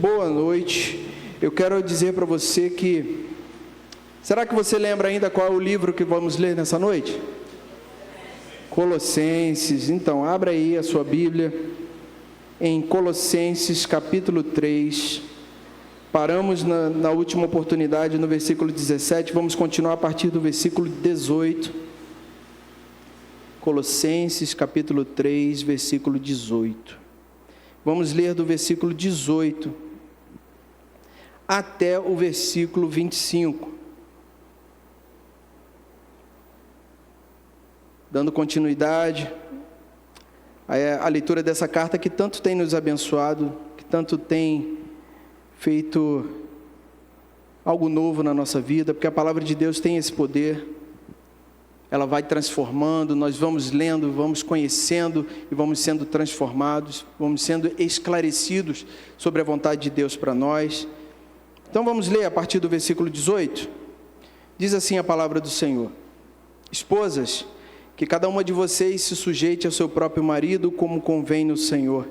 boa noite. Eu quero dizer para você que... Será que você lembra ainda qual é o livro que vamos ler nessa noite? Colossenses. Então, abra aí a sua Bíblia em Colossenses capítulo 3. Paramos na última oportunidade no versículo 17, vamos continuar a partir do versículo 18. Colossenses capítulo 3, versículo 18. Vamos ler do versículo 18 até o versículo 25. Dando continuidade à leitura dessa carta que tanto tem nos abençoado, que tanto tem feito algo novo na nossa vida, porque a palavra de Deus tem esse poder. Ela vai transformando, nós vamos lendo, vamos conhecendo e vamos sendo transformados, vamos sendo esclarecidos sobre a vontade de Deus para nós. Então vamos ler a partir do versículo 18. Diz assim a palavra do Senhor: Esposas, que cada uma de vocês se sujeite ao seu próprio marido, como convém no Senhor.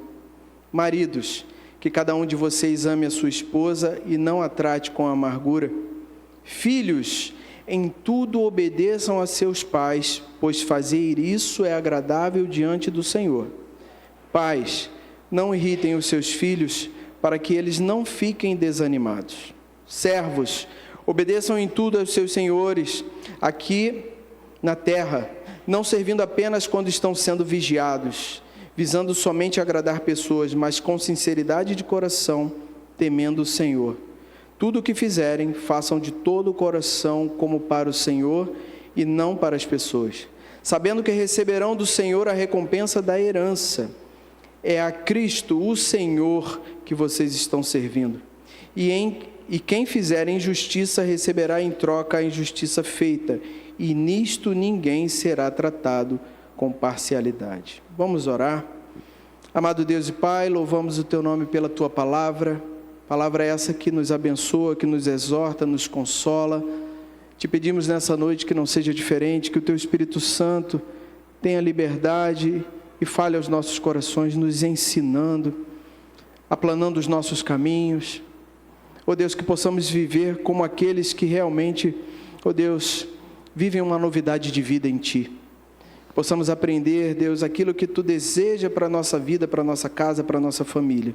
Maridos, que cada um de vocês ame a sua esposa e não a trate com amargura. Filhos, em tudo obedeçam a seus pais, pois fazer isso é agradável diante do Senhor. Pais, não irritem os seus filhos, para que eles não fiquem desanimados. Servos, obedeçam em tudo aos seus senhores, aqui na terra, não servindo apenas quando estão sendo vigiados, visando somente agradar pessoas, mas com sinceridade de coração, temendo o Senhor. Tudo o que fizerem, façam de todo o coração como para o Senhor e não para as pessoas, sabendo que receberão do Senhor a recompensa da herança. É a Cristo, o Senhor, que vocês estão servindo. E quem fizer injustiça receberá em troca a injustiça feita, e nisto ninguém será tratado com parcialidade. Vamos orar. Amado Deus e Pai, louvamos o Teu nome pela Tua palavra essa que nos abençoa, que nos exorta, nos consola. Te pedimos nessa noite que não seja diferente, que o Teu Espírito Santo tenha liberdade e fale aos nossos corações, nos ensinando, aplanando os nossos caminhos. Ó Deus, que possamos viver como aqueles que realmente, ó Deus, vivem uma novidade de vida em Ti. Possamos aprender, Deus, aquilo que Tu deseja para a nossa vida, para a nossa casa, para a nossa família.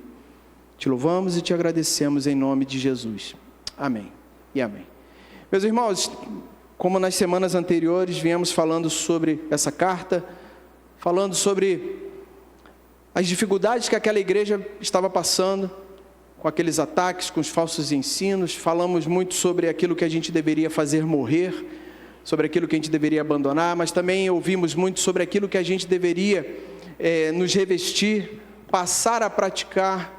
Te louvamos e Te agradecemos em nome de Jesus. Amém e amém. Meus irmãos, como nas semanas anteriores viemos falando sobre essa carta, falando sobre as dificuldades que aquela igreja estava passando, com aqueles ataques, com os falsos ensinos, falamos muito sobre aquilo que a gente deveria fazer morrer, sobre aquilo que a gente deveria abandonar, mas também ouvimos muito sobre aquilo que a gente deveria nos revestir, passar a praticar,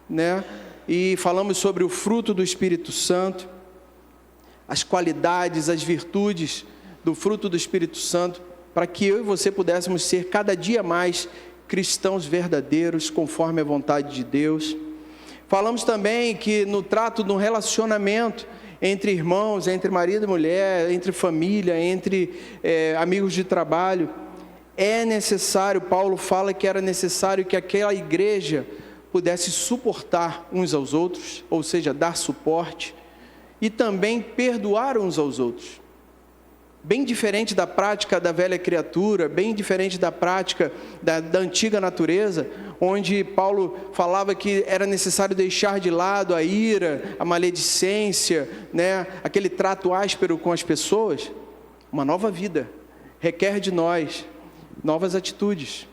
né? E falamos sobre o fruto do Espírito Santo, as qualidades, as virtudes do fruto do Espírito Santo, para que eu e você pudéssemos ser cada dia mais cristãos verdadeiros, conforme a vontade de Deus. Falamos também que no trato, no relacionamento entre irmãos, entre marido e mulher, entre família, entre amigos de trabalho, é necessário, Paulo fala que era necessário que aquela igreja pudesse suportar uns aos outros, ou seja, dar suporte, e também perdoar uns aos outros. Bem diferente da prática da velha criatura, bem diferente da prática da antiga natureza, onde Paulo falava que era necessário deixar de lado a ira, a maledicência, né, aquele trato áspero com as pessoas. Uma nova vida requer de nós novas atitudes.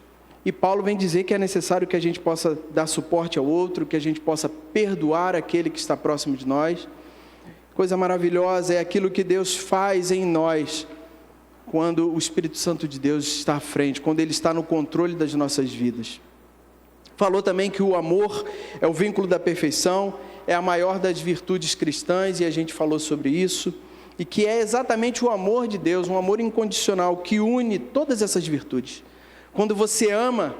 E Paulo vem dizer que é necessário que a gente possa dar suporte ao outro, que a gente possa perdoar aquele que está próximo de nós. Coisa maravilhosa é aquilo que Deus faz em nós, quando o Espírito Santo de Deus está à frente, quando Ele está no controle das nossas vidas. Falou também que o amor é o vínculo da perfeição, é a maior das virtudes cristãs, e a gente falou sobre isso, e que é exatamente o amor de Deus, um amor incondicional, que une todas essas virtudes. Quando você ama,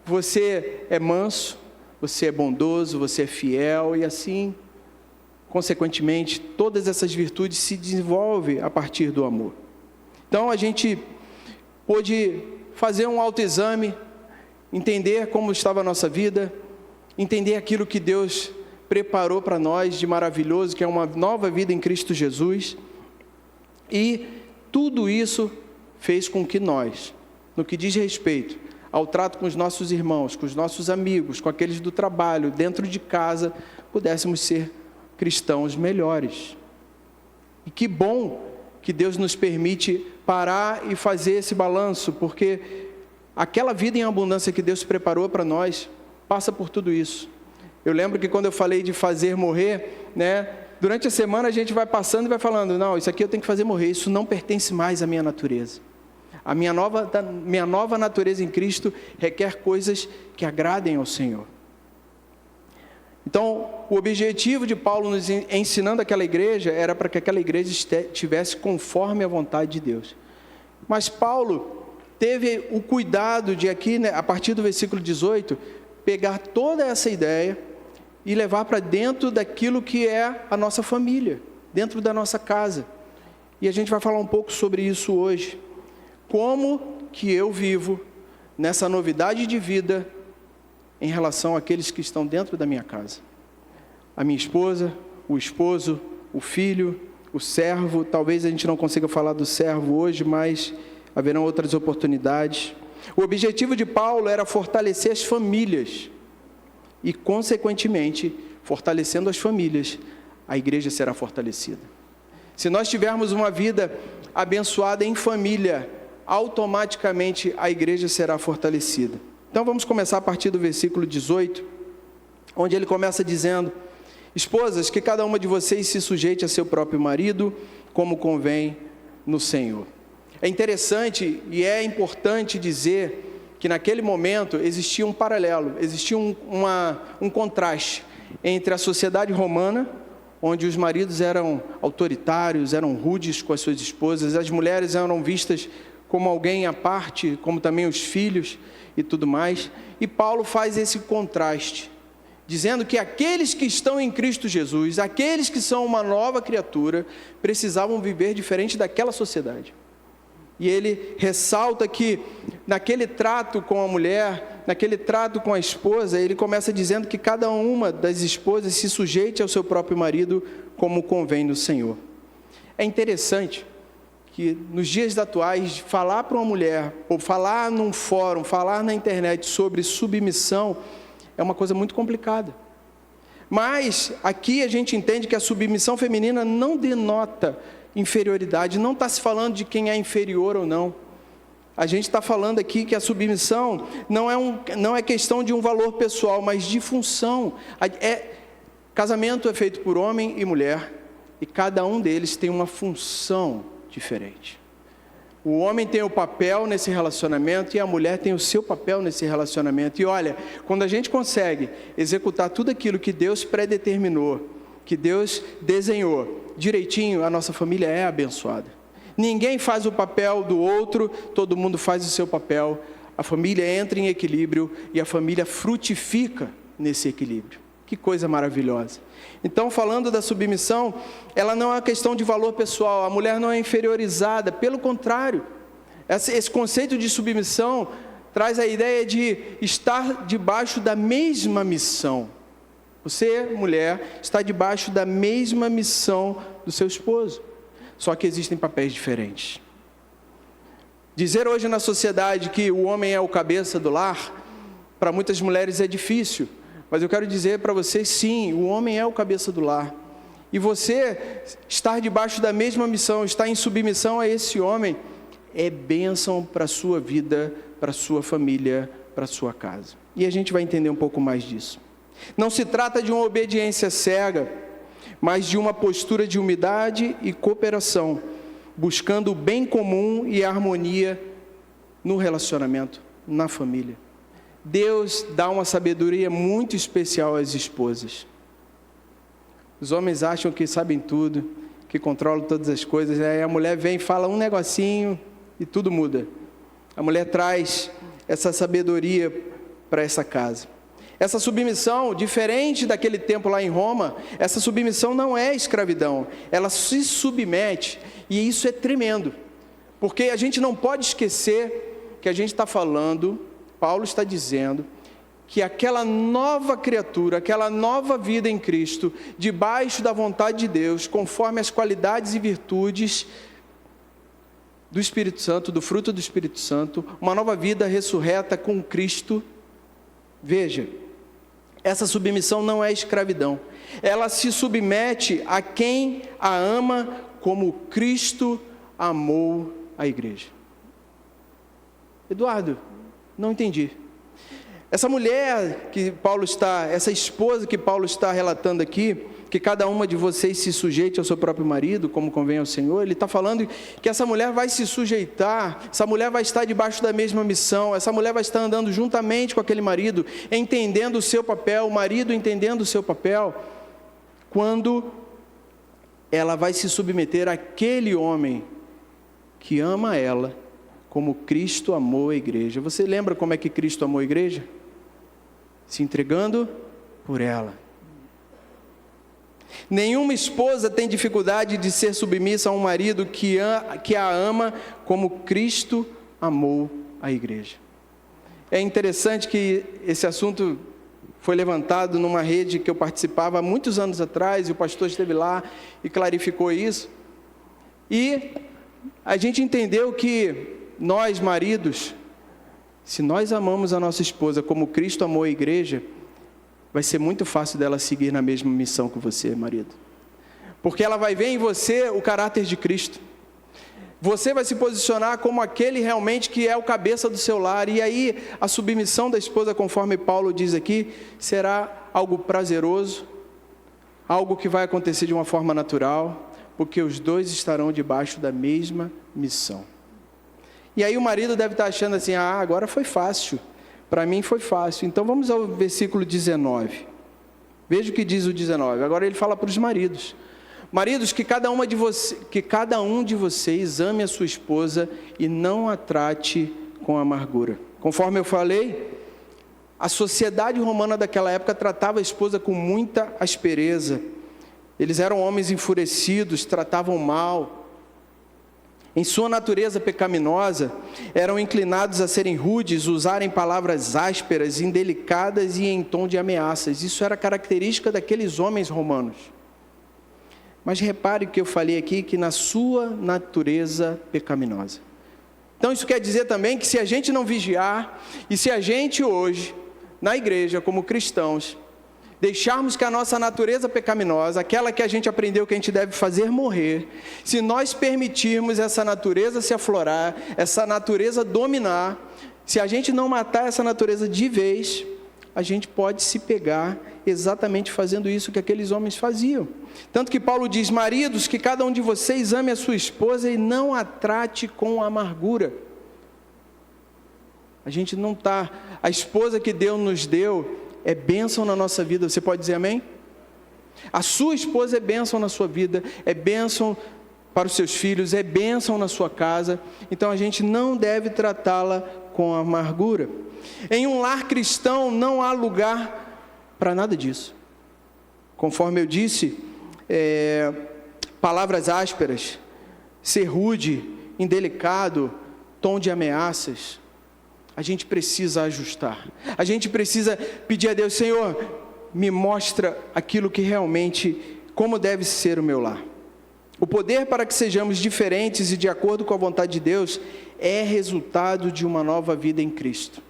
você é manso, você é bondoso, você é fiel, e assim, consequentemente, todas essas virtudes se desenvolvem a partir do amor. Então, a gente pôde fazer um autoexame, entender como estava a nossa vida, entender aquilo que Deus preparou para nós de maravilhoso, que é uma nova vida em Cristo Jesus. E tudo isso fez com que nós, no que diz respeito ao trato com os nossos irmãos, com os nossos amigos, com aqueles do trabalho, dentro de casa, pudéssemos ser cristãos melhores. E que bom que Deus nos permite parar e fazer esse balanço, porque aquela vida em abundância que Deus preparou para nós, passa por tudo isso. Eu lembro que quando eu falei de fazer morrer, durante a semana a gente vai passando e vai falando, não, isso aqui eu tenho que fazer morrer, isso não pertence mais à minha natureza. A minha nova natureza em Cristo requer coisas que agradem ao Senhor. Então, o objetivo de Paulo nos ensinando aquela igreja era para que aquela igreja estivesse conforme a vontade de Deus. Mas Paulo teve o cuidado de aqui, a partir do versículo 18, pegar toda essa ideia e levar para dentro daquilo que é a nossa família, dentro da nossa casa. E a gente vai falar um pouco sobre isso hoje. Como que eu vivo nessa novidade de vida em relação àqueles que estão dentro da minha casa? A minha esposa, o esposo, o filho, o servo. Talvez a gente não consiga falar do servo hoje, mas haverão outras oportunidades. O objetivo de Paulo era fortalecer as famílias e, consequentemente, fortalecendo as famílias, a igreja será fortalecida. Se nós tivermos uma vida abençoada em família, automaticamente a igreja será fortalecida. Então vamos começar a partir do versículo 18, onde ele começa dizendo: esposas, que cada uma de vocês se sujeite a seu próprio marido, como convém no Senhor. É interessante e é importante dizer que naquele momento existia um paralelo, existia um contraste entre a sociedade romana, onde os maridos eram autoritários, eram rudes com as suas esposas, as mulheres eram vistas como alguém à parte, como também os filhos e tudo mais. E Paulo faz esse contraste, dizendo que aqueles que estão em Cristo Jesus, aqueles que são uma nova criatura, precisavam viver diferente daquela sociedade. E ele ressalta que naquele trato com a mulher, naquele trato com a esposa, ele começa dizendo que cada uma das esposas se sujeite ao seu próprio marido como convém no Senhor. É interessante que nos dias atuais, falar para uma mulher, ou falar num fórum, falar na internet sobre submissão, é uma coisa muito complicada. Mas aqui a gente entende que a submissão feminina não denota inferioridade, não está se falando de quem é inferior ou não. A gente está falando aqui que a submissão não é questão de um valor pessoal, mas de função. Casamento é feito por homem e mulher, e cada um deles tem uma função diferente. O homem tem o papel nesse relacionamento e a mulher tem o seu papel nesse relacionamento. E olha, quando a gente consegue executar tudo aquilo que Deus predeterminou, que Deus desenhou direitinho, a nossa família é abençoada. Ninguém faz o papel do outro, todo mundo faz o seu papel. A família entra em equilíbrio e a família frutifica nesse equilíbrio. Que coisa maravilhosa. Então, falando da submissão, ela não é uma questão de valor pessoal, a mulher não é inferiorizada, pelo contrário. Esse conceito de submissão traz a ideia de estar debaixo da mesma missão. Você, mulher, está debaixo da mesma missão do seu esposo, só que existem papéis diferentes. Dizer hoje na sociedade que o homem é o cabeça do lar, para muitas mulheres é difícil, mas eu quero dizer para vocês, sim, o homem é o cabeça do lar. E você estar debaixo da mesma missão, estar em submissão a esse homem, é bênção para a sua vida, para a sua família, para a sua casa. E a gente vai entender um pouco mais disso. Não se trata de uma obediência cega, mas de uma postura de humildade e cooperação, buscando o bem comum e a harmonia no relacionamento, na família. Deus dá uma sabedoria muito especial às esposas. Os homens acham que sabem tudo, que controlam todas as coisas, aí a mulher vem e fala um negocinho e tudo muda. A mulher traz essa sabedoria para essa casa. Essa submissão, diferente daquele tempo lá em Roma, essa submissão não é escravidão, ela se submete, e isso é tremendo, porque a gente não pode esquecer que a gente está falando, Paulo está dizendo, que aquela nova criatura, aquela nova vida em Cristo, debaixo da vontade de Deus, conforme as qualidades e virtudes do Espírito Santo, do fruto do Espírito Santo, uma nova vida ressurreta com Cristo. Veja, essa submissão não é escravidão, ela se submete a quem a ama como Cristo amou a igreja. Eduardo, não entendi. Essa mulher que Paulo está, essa esposa que Paulo está relatando aqui, que cada uma de vocês se sujeite ao seu próprio marido, como convém ao Senhor, ele está falando que essa mulher vai se sujeitar, essa mulher vai estar debaixo da mesma missão, essa mulher vai estar andando juntamente com aquele marido, entendendo o seu papel, o marido entendendo o seu papel, quando ela vai se submeter àquele homem que ama ela, como Cristo amou a igreja. Você lembra como é que Cristo amou a igreja? Se entregando por ela. Nenhuma esposa tem dificuldade de ser submissa a um marido que a ama como Cristo amou a igreja. É interessante que esse assunto foi levantado numa rede que eu participava há muitos anos atrás, e o pastor esteve lá e clarificou isso. E a gente entendeu que nós, maridos, se nós amamos a nossa esposa como Cristo amou a igreja, vai ser muito fácil dela seguir na mesma missão que você, marido. Porque ela vai ver em você o caráter de Cristo. Você vai se posicionar como aquele realmente que é o cabeça do seu lar. E aí a submissão da esposa, conforme Paulo diz aqui, será algo prazeroso, algo que vai acontecer de uma forma natural, porque os dois estarão debaixo da mesma missão. E aí o marido deve estar achando assim, agora foi fácil, para mim foi fácil. Então vamos ao versículo 19, veja o que diz o 19, agora ele fala para os maridos. Maridos, que cada um de vocês ame a sua esposa e não a trate com amargura. Conforme eu falei, a sociedade romana daquela época tratava a esposa com muita aspereza. Eles eram homens enfurecidos, tratavam mal. Em sua natureza pecaminosa, eram inclinados a serem rudes, usarem palavras ásperas, indelicadas e em tom de ameaças. Isso era característica daqueles homens romanos. Mas repare que eu falei aqui, que na sua natureza pecaminosa. Então isso quer dizer também que se a gente não vigiar, e se a gente hoje, na igreja, como cristãos, deixarmos que a nossa natureza pecaminosa, aquela que a gente aprendeu que a gente deve fazer morrer, se nós permitirmos essa natureza se aflorar, essa natureza dominar, se a gente não matar essa natureza de vez, a gente pode se pegar exatamente fazendo isso que aqueles homens faziam. Tanto que Paulo diz, maridos, que cada um de vocês ame a sua esposa e não a trate com amargura. A gente não está, a esposa que Deus nos deu é bênção na nossa vida, você pode dizer amém? A sua esposa é bênção na sua vida, é bênção para os seus filhos, é bênção na sua casa, então a gente não deve tratá-la com amargura. Em um lar cristão não há lugar para nada disso. Conforme eu disse, palavras ásperas, ser rude, indelicado, tom de ameaças, a gente precisa ajustar. A gente precisa pedir a Deus, Senhor, me mostra aquilo que realmente, como deve ser o meu lar. O poder para que sejamos diferentes e de acordo com a vontade de Deus é resultado de uma nova vida em Cristo.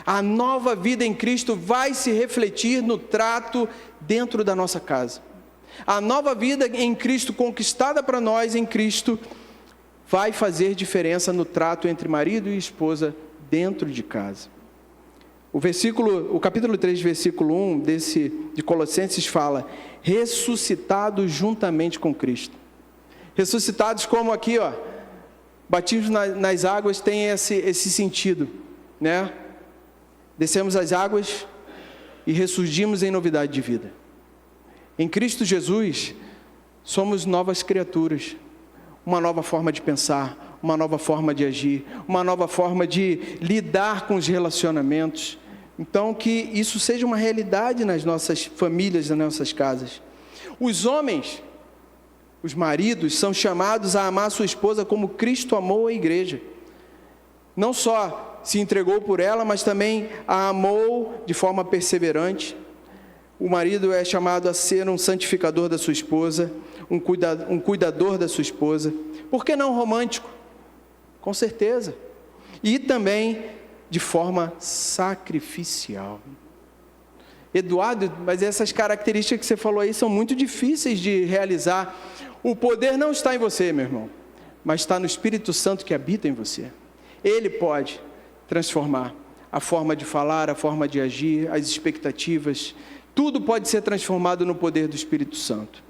A nova vida em Cristo vai se refletir no trato dentro da nossa casa. A nova vida em Cristo, conquistada para nós em Cristo, vai fazer diferença no trato entre marido e esposa dentro de casa. O capítulo 3, versículo 1 de Colossenses fala, ressuscitados juntamente com Cristo. Ressuscitados como aqui, batismos nas águas tem esse sentido, né? Descemos as águas e ressurgimos em novidade de vida. Em Cristo Jesus, somos novas criaturas, uma nova forma de pensar, uma nova forma de agir, uma nova forma de lidar com os relacionamentos. Então, que isso seja uma realidade nas nossas famílias, nas nossas casas. Os homens, os maridos, são chamados a amar sua esposa como Cristo amou a igreja. Não só se entregou por ela, mas também a amou de forma perseverante. O marido é chamado a ser um santificador da sua esposa, um cuidador da sua esposa. Por que não romântico? Com certeza. E também de forma sacrificial. Eduardo, mas essas características que você falou aí são muito difíceis de realizar. O poder não está em você, meu irmão, mas está no Espírito Santo que habita em você. Ele pode transformar a forma de falar, a forma de agir, as expectativas. Tudo pode ser transformado no poder do Espírito Santo.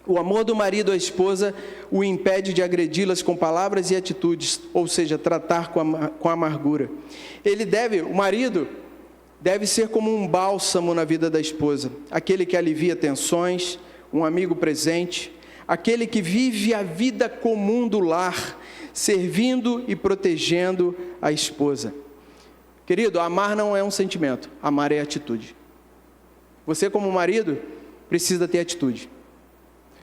O amor do marido à esposa o impede de agredi-las com palavras e atitudes, ou seja, tratar com amargura. O marido deve ser como um bálsamo na vida da esposa, aquele que alivia tensões, um amigo presente, aquele que vive a vida comum do lar, servindo e protegendo a esposa. Querido, amar não é um sentimento, amar é atitude. Você, como marido, precisa ter atitude.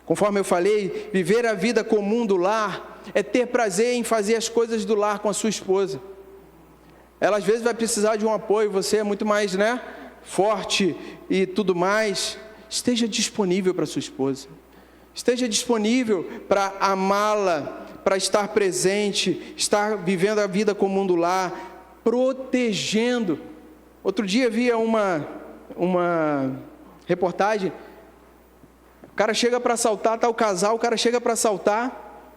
Conforme eu falei, viver a vida comum do lar é ter prazer em fazer as coisas do lar com a sua esposa. Ela às vezes vai precisar de um apoio, você é muito mais, forte e tudo mais. Esteja disponível para a sua esposa. Esteja disponível para amá-la, para estar presente, estar vivendo a vida comum do lar, protegendo. Outro dia via uma reportagem. O cara chega para assaltar, está o casal, o cara chega para assaltar.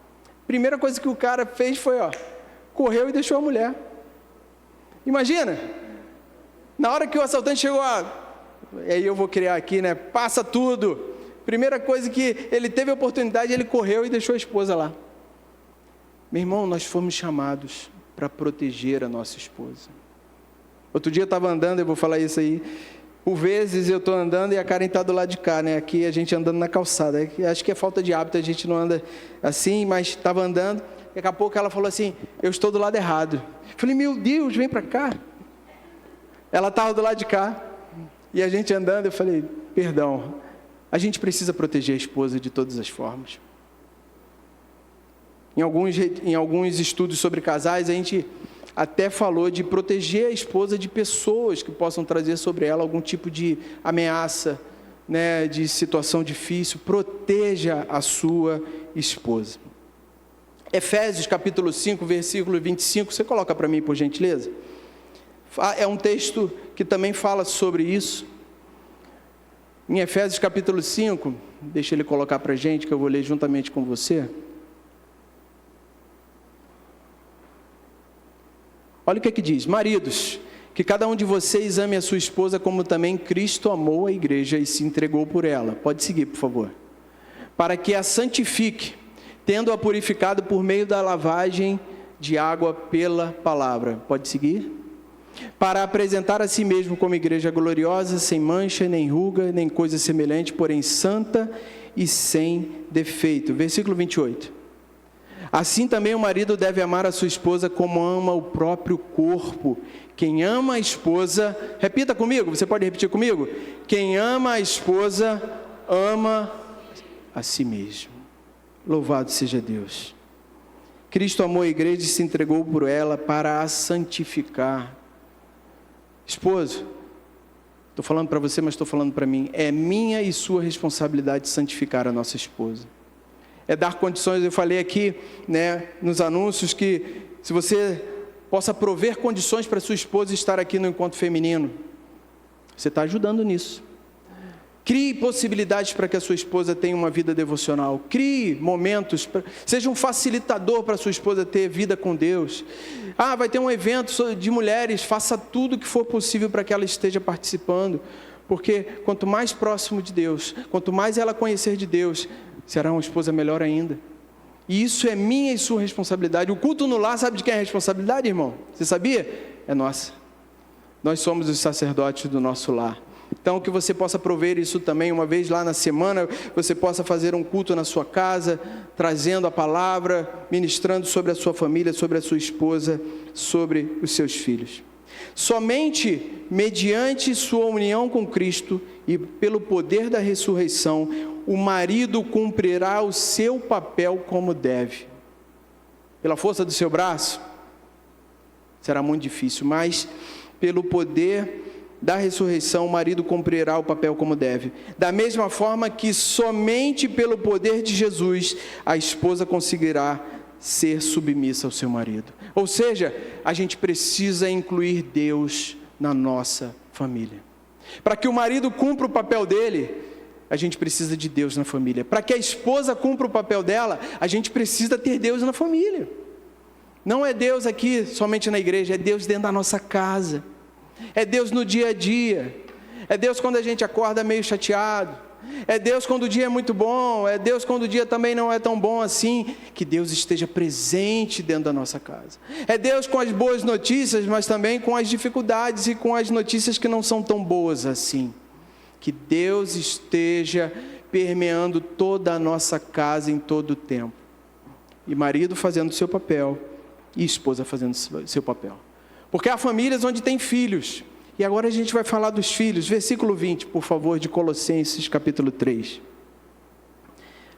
Primeira coisa que o cara fez foi, correu e deixou a mulher. Imagina, na hora que o assaltante chegou, aí eu vou criar aqui, passa tudo. Primeira coisa que ele teve a oportunidade, ele correu e deixou a esposa lá. Meu irmão, nós fomos chamados para proteger a nossa esposa. Outro dia eu estava andando, eu vou falar isso aí. Por vezes eu estou andando e a Karen está do lado de cá, Aqui a gente andando na calçada. Acho que é falta de hábito, a gente não anda assim, mas estava andando. Daqui a pouco ela falou assim, eu estou do lado errado. Eu falei, meu Deus, vem para cá. Ela estava do lado de cá. E a gente andando, eu falei, perdão. A gente precisa proteger a esposa de todas as formas. Em alguns estudos sobre casais, a gente até falou de proteger a esposa de pessoas que possam trazer sobre ela algum tipo de ameaça, de situação difícil. Proteja a sua esposa. Efésios capítulo 5, versículo 25, você coloca para mim, por gentileza? É um texto que também fala sobre isso. Em Efésios capítulo 5, deixa ele colocar para a gente, que eu vou ler juntamente com você. Olha o que é que diz: maridos, que cada um de vocês ame a sua esposa como também Cristo amou a igreja e se entregou por ela. Pode seguir, por favor. Para que a santifique, tendo-a purificado por meio da lavagem de água pela palavra. Pode seguir? Para apresentar a si mesmo como igreja gloriosa, sem mancha, nem ruga, nem coisa semelhante, porém santa e sem defeito. Versículo 28. Assim também o marido deve amar a sua esposa como ama o próprio corpo. Quem ama a esposa, repita comigo, você pode repetir comigo? Quem ama a esposa, ama a si mesmo. Louvado seja Deus. Cristo amou a igreja e se entregou por ela para a santificar. Esposo, estou falando para você, mas estou falando para mim. É minha e sua responsabilidade santificar a nossa esposa. É dar condições, eu falei aqui, nos anúncios, que se você possa prover condições para sua esposa estar aqui no encontro feminino, você está ajudando nisso. Crie possibilidades para que a sua esposa tenha uma vida devocional. Crie momentos, seja um facilitador para a sua esposa ter vida com Deus. Vai ter um evento de mulheres, faça tudo o que for possível para que ela esteja participando. Porque quanto mais próximo de Deus, quanto mais ela conhecer de Deus, será uma esposa melhor ainda. E isso é minha e sua responsabilidade. O culto no lar, sabe de quem é a responsabilidade, irmão? Você sabia? É nossa. Nós somos os sacerdotes do nosso lar. Então, que você possa prover isso também, uma vez lá na semana, você possa fazer um culto na sua casa, trazendo a palavra, ministrando sobre a sua família, sobre a sua esposa, sobre os seus filhos. Somente mediante sua união com Cristo e pelo poder da ressurreição, o marido cumprirá o seu papel como deve. Pela força do seu braço? Será muito difícil, mas pelo poder da ressurreição, o marido cumprirá o papel como deve. Da mesma forma que somente pelo poder de Jesus, a esposa conseguirá ser submissa ao seu marido. Ou seja, a gente precisa incluir Deus na nossa família. Para que o marido cumpra o papel dele, a gente precisa de Deus na família. Para que a esposa cumpra o papel dela, a gente precisa ter Deus na família. Não é Deus aqui somente na igreja, é Deus dentro da nossa casa. É Deus no dia a dia. É Deus quando a gente acorda meio chateado. É Deus quando o dia é muito bom. É Deus quando o dia também não é tão bom assim. Que Deus esteja presente dentro da nossa casa. É Deus com as boas notícias, mas também com as dificuldades e com as notícias que não são tão boas assim. Que Deus esteja permeando toda a nossa casa em todo o tempo. E marido fazendo o seu papel e esposa fazendo o seu papel. Porque há famílias onde tem filhos. E agora a gente vai falar dos filhos. Versículo 20, por favor, de Colossenses, capítulo 3.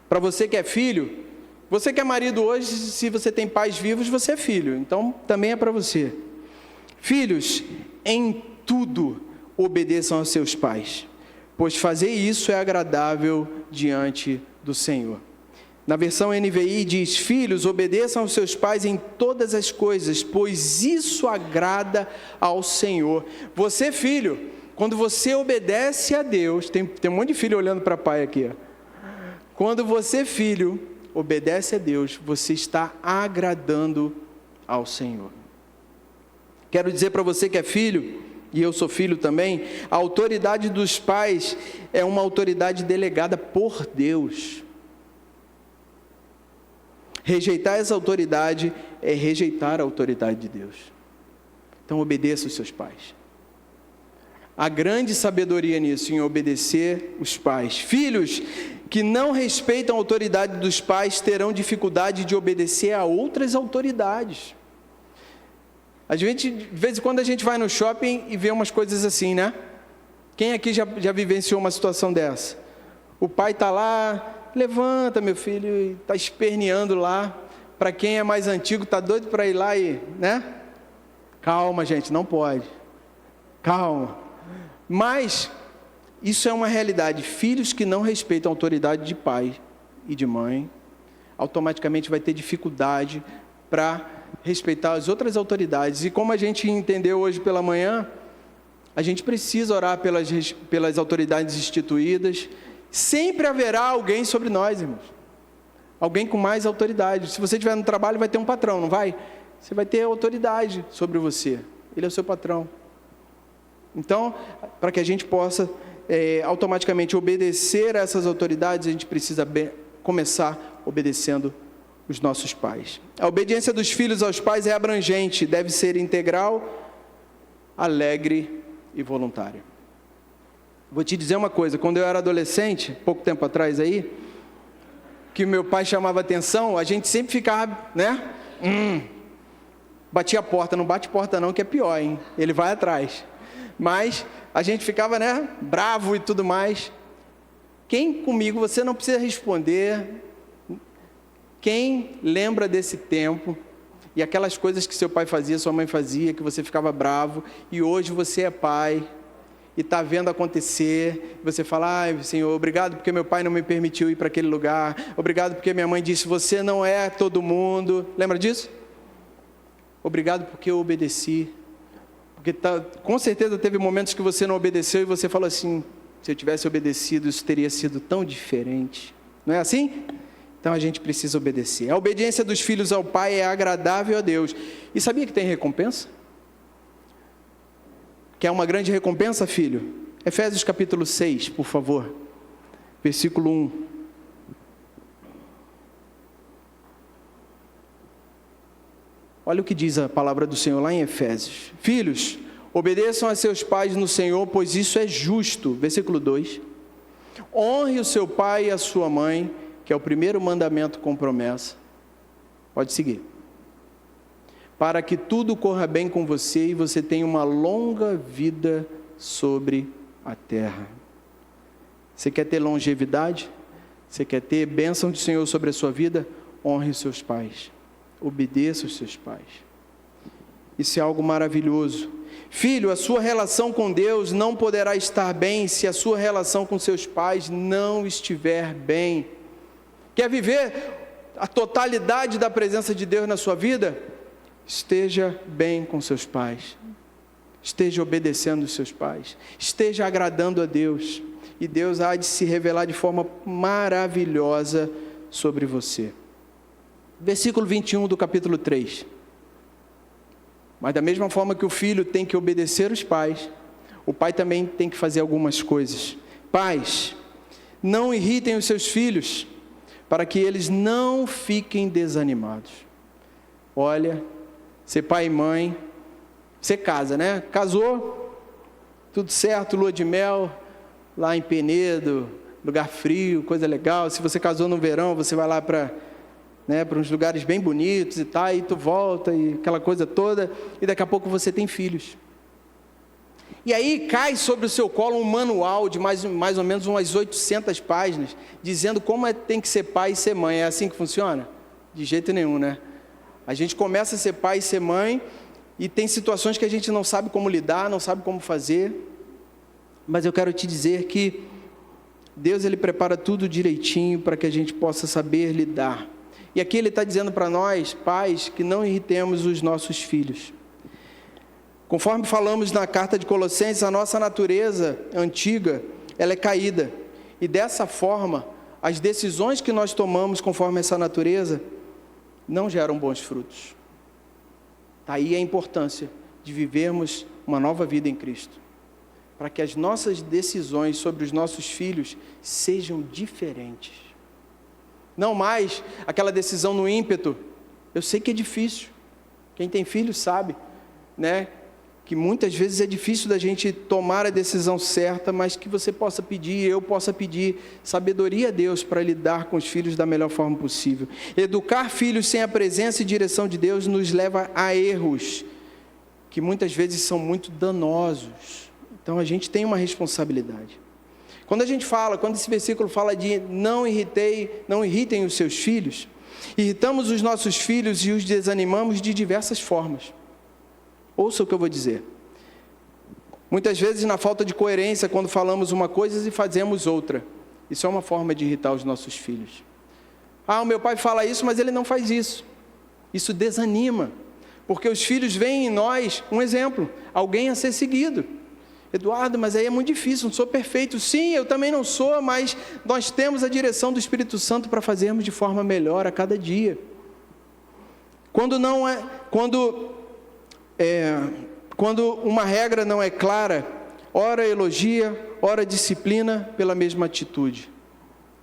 Para você que é filho, você que é marido hoje, se você tem pais vivos, você é filho. Então, também é para você. Filhos, em tudo obedeçam aos seus pais, pois fazer isso é agradável diante do Senhor. Na versão NVI diz: filhos, obedeçam aos seus pais em todas as coisas, pois isso agrada ao Senhor. Você, filho, quando você obedece a Deus, tem um monte de filho olhando para pai aqui, ó. Quando você, filho, obedece a Deus, você está agradando ao Senhor. Quero dizer para você que é filho, e eu sou filho também, a autoridade dos pais é uma autoridade delegada por Deus. Rejeitar essa autoridade é rejeitar a autoridade de Deus. Então obedeça os seus pais. Há grande sabedoria nisso, em obedecer os pais. Filhos que não respeitam a autoridade dos pais terão dificuldade de obedecer a outras autoridades. De vez em quando a gente vai no shopping e vê umas coisas assim, né? Quem aqui já vivenciou uma situação dessa? O pai está lá: levanta, meu filho, e está esperneando lá. Para quem é mais antigo, está doido para ir lá e, né? Calma, gente, não pode. Calma. Mas isso é uma realidade. Filhos que não respeitam a autoridade de pai e de mãe, automaticamente vai ter dificuldade para respeitar as outras autoridades. E como a gente entendeu hoje pela manhã, a gente precisa orar pelas autoridades instituídas. Sempre haverá alguém sobre nós, irmãos. Alguém com mais autoridade. Se você estiver no trabalho, vai ter um patrão, não vai? Você vai ter autoridade sobre você. Ele é o seu patrão. Então, para que a gente possa automaticamente obedecer a essas autoridades, a gente precisa começar obedecendo os nossos pais. A obediência dos filhos aos pais é abrangente, deve ser integral, alegre e voluntária. Vou te dizer uma coisa: quando eu era adolescente, pouco tempo atrás aí, que meu pai chamava atenção, a gente sempre ficava, né? Batia a porta, não bate porta não, que é pior, hein? Ele vai atrás. Mas a gente ficava, né, bravo e tudo mais. Quem comigo, você não precisa responder. Quem lembra desse tempo e aquelas coisas que seu pai fazia, sua mãe fazia, que você ficava bravo, e hoje você é pai e está vendo acontecer, você fala: ai, Senhor, obrigado porque meu pai não me permitiu ir para aquele lugar, obrigado porque minha mãe disse: você não é todo mundo. Lembra disso? Obrigado porque eu obedeci. Porque com certeza teve momentos que você não obedeceu e você falou assim: se eu tivesse obedecido, isso teria sido tão diferente. Não é assim? Então a gente precisa obedecer. A obediência dos filhos ao pai é agradável a Deus. E sabia que tem recompensa? Quer uma grande recompensa, filho? Efésios capítulo 6, por favor. Versículo 1. Olha o que diz a palavra do Senhor lá em Efésios. Filhos, obedeçam a seus pais no Senhor, pois isso é justo. Versículo 2. Honre o seu pai e a sua mãe, que é o primeiro mandamento com promessa. Pode seguir. Para que tudo corra bem com você e você tenha uma longa vida sobre a terra. Você quer ter longevidade? Você quer ter bênção do Senhor sobre a sua vida? Honre os seus pais. Obedeça os seus pais. Isso é algo maravilhoso. Filho, a sua relação com Deus não poderá estar bem se a sua relação com seus pais não estiver bem. Quer viver a totalidade da presença de Deus na sua vida? Esteja bem com seus pais. Esteja obedecendo os seus pais. Esteja agradando a Deus. E Deus há de se revelar de forma maravilhosa sobre você. Versículo 21 do capítulo 3. Mas da mesma forma que o filho tem que obedecer os pais, o pai também tem que fazer algumas coisas. Pais, não irritem os seus filhos, para que eles não fiquem desanimados. Olha, ser pai e mãe, você casa, né? Casou, tudo certo, lua de mel, lá em Penedo, lugar frio, coisa legal. Se você casou no verão, você vai lá para uns lugares bem bonitos e tal, e tu volta, e aquela coisa toda, e daqui a pouco você tem filhos. E aí cai sobre o seu colo um manual de mais ou menos umas 800 páginas, dizendo como tem que ser pai e ser mãe. É assim que funciona? De jeito nenhum, né? A gente começa a ser pai e ser mãe, e tem situações que a gente não sabe como lidar, não sabe como fazer, mas eu quero te dizer que Deus, Ele prepara tudo direitinho para que a gente possa saber lidar. E aqui Ele está dizendo para nós, pais, que não irritemos os nossos filhos. Conforme falamos na carta de Colossenses, a nossa natureza antiga, ela é caída. E dessa forma, as decisões que nós tomamos conforme essa natureza, não geram bons frutos. Daí a importância de vivermos uma nova vida em Cristo. Para que as nossas decisões sobre os nossos filhos sejam diferentes. Não mais aquela decisão no ímpeto. Eu sei que é difícil. Quem tem filho sabe, né? Que muitas vezes é difícil da gente tomar a decisão certa, mas que você possa pedir, eu possa pedir sabedoria a Deus para lidar com os filhos da melhor forma possível. Educar filhos sem a presença e direção de Deus nos leva a erros que muitas vezes são muito danosos. Então a gente tem uma responsabilidade. Quando esse versículo fala de não irritem os seus filhos, irritamos os nossos filhos e os desanimamos de diversas formas. Ouça o que eu vou dizer. Muitas vezes, na falta de coerência, quando falamos uma coisa e fazemos outra. Isso é uma forma de irritar os nossos filhos. O meu pai fala isso, mas ele não faz isso. Isso desanima, porque os filhos veem em nós um exemplo, alguém a ser seguido. Eduardo, mas aí é muito difícil, não sou perfeito. Sim, eu também não sou, mas nós temos a direção do Espírito Santo para fazermos de forma melhor a cada dia. Quando uma regra não é clara, ora elogia, ora disciplina pela mesma atitude.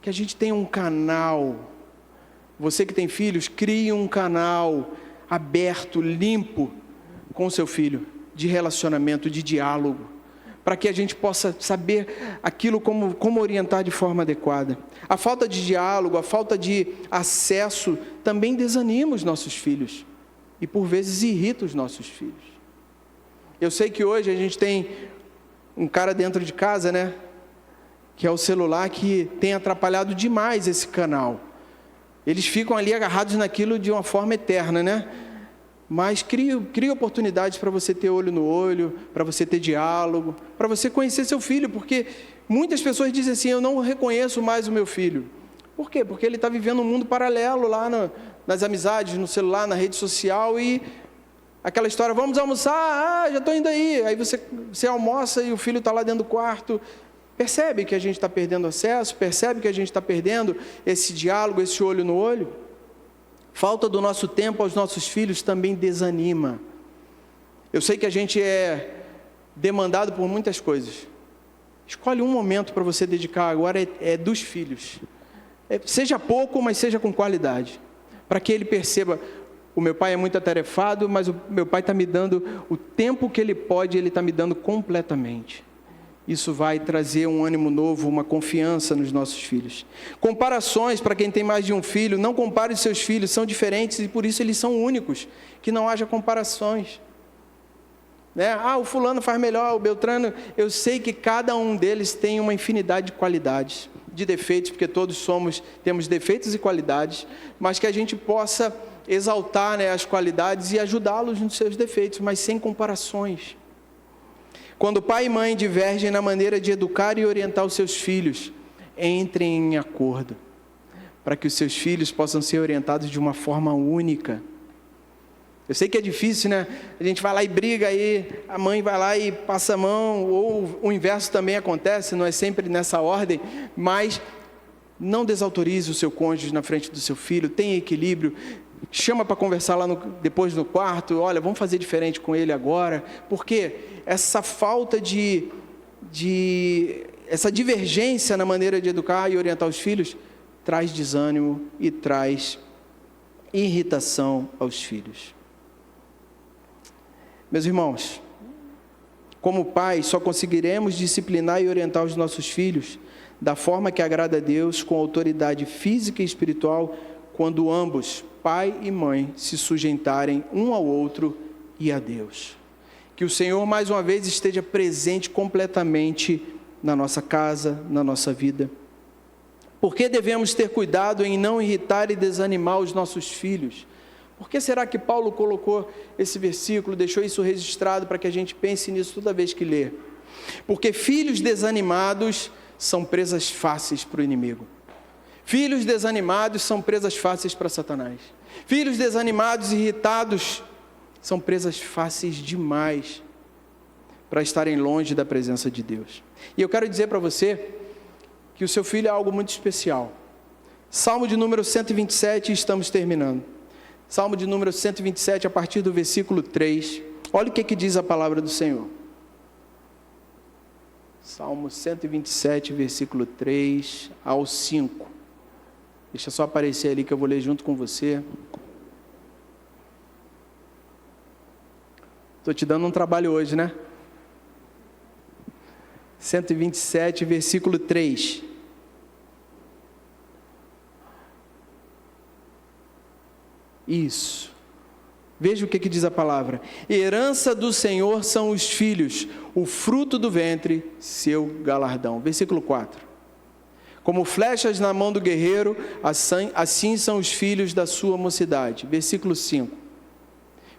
Que a gente tenha um canal. Você que tem filhos, crie um canal aberto, limpo com o seu filho, de relacionamento, de diálogo, para que a gente possa saber aquilo como orientar de forma adequada. A falta de diálogo, a falta de acesso também desanima os nossos filhos e por vezes irrita os nossos filhos. Eu sei que hoje a gente tem um cara dentro de casa, né, que é o celular, que tem atrapalhado demais esse canal. Eles ficam ali agarrados naquilo de uma forma eterna, né? Mas cria oportunidades para você ter olho no olho, para você ter diálogo, para você conhecer seu filho, porque muitas pessoas dizem assim, eu não reconheço mais o meu filho. Por quê? Porque ele está vivendo um mundo paralelo lá nas amizades, no celular, na rede social, e aquela história, vamos almoçar, já estou indo aí. Aí você almoça e o filho está lá dentro do quarto. Percebe que a gente está perdendo acesso? Percebe que a gente está perdendo esse diálogo, esse olho no olho? Falta do nosso tempo aos nossos filhos também desanima. Eu sei que a gente é demandado por muitas coisas. Escolhe um momento para você dedicar agora, é dos filhos. Seja pouco, mas seja com qualidade. Para que ele perceba, o meu pai é muito atarefado, mas o meu pai está me dando o tempo que ele pode, ele está me dando completamente. Isso vai trazer um ânimo novo, uma confiança nos nossos filhos. Comparações, para quem tem mais de um filho, não compare os seus filhos, são diferentes e por isso eles são únicos, que não haja comparações. O fulano faz melhor, o Beltrano, eu sei que cada um deles tem uma infinidade de qualidades, de defeitos, porque todos temos defeitos e qualidades, mas que a gente possa exaltar, né, as qualidades e ajudá-los nos seus defeitos, mas sem comparações. Quando pai e mãe divergem na maneira de educar e orientar os seus filhos, entrem em acordo, para que os seus filhos possam ser orientados de uma forma única. Eu sei que é difícil, né? A gente vai lá e briga aí, a mãe vai lá e passa a mão, ou o inverso também acontece, não é sempre nessa ordem, mas não desautorize o seu cônjuge na frente do seu filho, tenha equilíbrio, chama para conversar lá depois no quarto, olha, vamos fazer diferente com ele agora, porque essa falta essa divergência na maneira de educar e orientar os filhos, traz desânimo e traz irritação aos filhos. Meus irmãos, como pais, só conseguiremos disciplinar e orientar os nossos filhos da forma que agrada a Deus, com autoridade física e espiritual, quando ambos, pai e mãe, se sujeitarem um ao outro e a Deus. Que o Senhor, mais uma vez, esteja presente completamente na nossa casa, na nossa vida. Por que devemos ter cuidado em não irritar e desanimar os nossos filhos? Por que será que Paulo colocou esse versículo, deixou isso registrado para que a gente pense nisso toda vez que lê? Porque filhos desanimados são presas fáceis para o inimigo. Filhos desanimados são presas fáceis para Satanás. Filhos desanimados e irritados são presas fáceis demais para estarem longe da presença de Deus. E eu quero dizer para você que o seu filho é algo muito especial. Salmo de número 127, estamos terminando. Salmo de número 127, a partir do versículo 3. Olha o que diz a palavra do Senhor. Salmo 127, versículo 3 ao 5. Deixa só aparecer ali que eu vou ler junto com você. Estou te dando um trabalho hoje, né? 127, versículo 3. Isso. Veja o que diz a palavra. Herança do Senhor são os filhos, o fruto do ventre, seu galardão. Versículo 4. Como flechas na mão do guerreiro, assim são os filhos da sua mocidade. Versículo 5.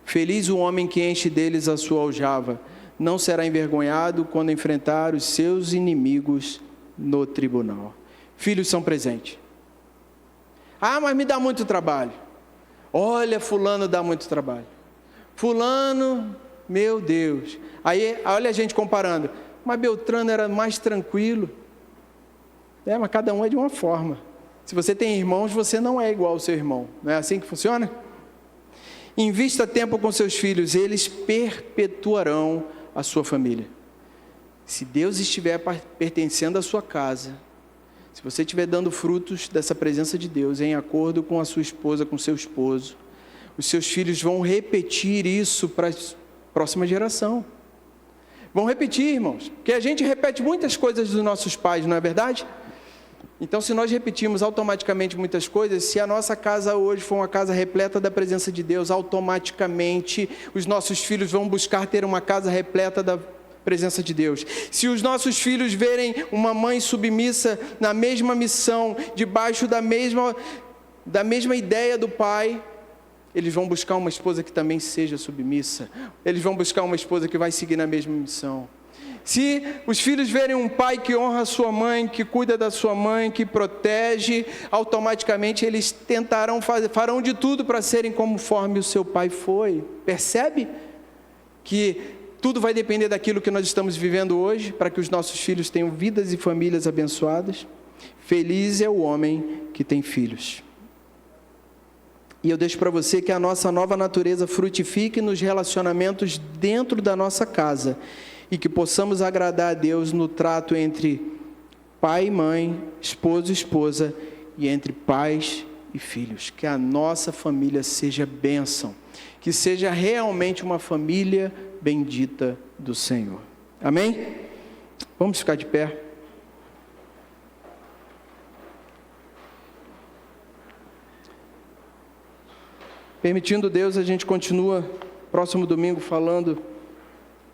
Feliz o homem que enche deles a sua aljava, não será envergonhado quando enfrentar os seus inimigos no tribunal. Filhos são presentes. Ah, mas me dá muito trabalho. Olha, fulano dá muito trabalho. Fulano, meu Deus. Aí, olha a gente comparando. Mas Beltrano era mais tranquilo. Mas cada um é de uma forma. Se você tem irmãos, você não é igual ao seu irmão. Não é assim que funciona? Invista tempo com seus filhos, eles perpetuarão a sua família. Se Deus estiver pertencendo à sua casa, se você estiver dando frutos dessa presença de Deus, em acordo com a sua esposa, com o seu esposo, os seus filhos vão repetir isso para a próxima geração. Vão repetir, irmãos, porque a gente repete muitas coisas dos nossos pais, não é verdade? Então, se nós repetimos automaticamente muitas coisas, se a nossa casa hoje for uma casa repleta da presença de Deus, automaticamente os nossos filhos vão buscar ter uma casa repleta da presença de Deus. Se os nossos filhos verem uma mãe submissa na mesma missão, debaixo da mesma ideia do pai, eles vão buscar uma esposa que também seja submissa. Eles vão buscar uma esposa que vai seguir na mesma missão. Se os filhos verem um pai que honra a sua mãe, que cuida da sua mãe, que protege, automaticamente eles farão de tudo para serem conforme o seu pai foi. Percebe que tudo vai depender daquilo que nós estamos vivendo hoje, para que os nossos filhos tenham vidas e famílias abençoadas? Feliz é o homem que tem filhos. E eu deixo para você que a nossa nova natureza frutifique nos relacionamentos dentro da nossa casa e que possamos agradar a Deus no trato entre pai e mãe, esposo e esposa e entre pais e filhos. Que a nossa família seja bênção, que seja realmente uma família bendita do Senhor. Amém? Vamos ficar de pé. Permitindo Deus, a gente continua próximo domingo falando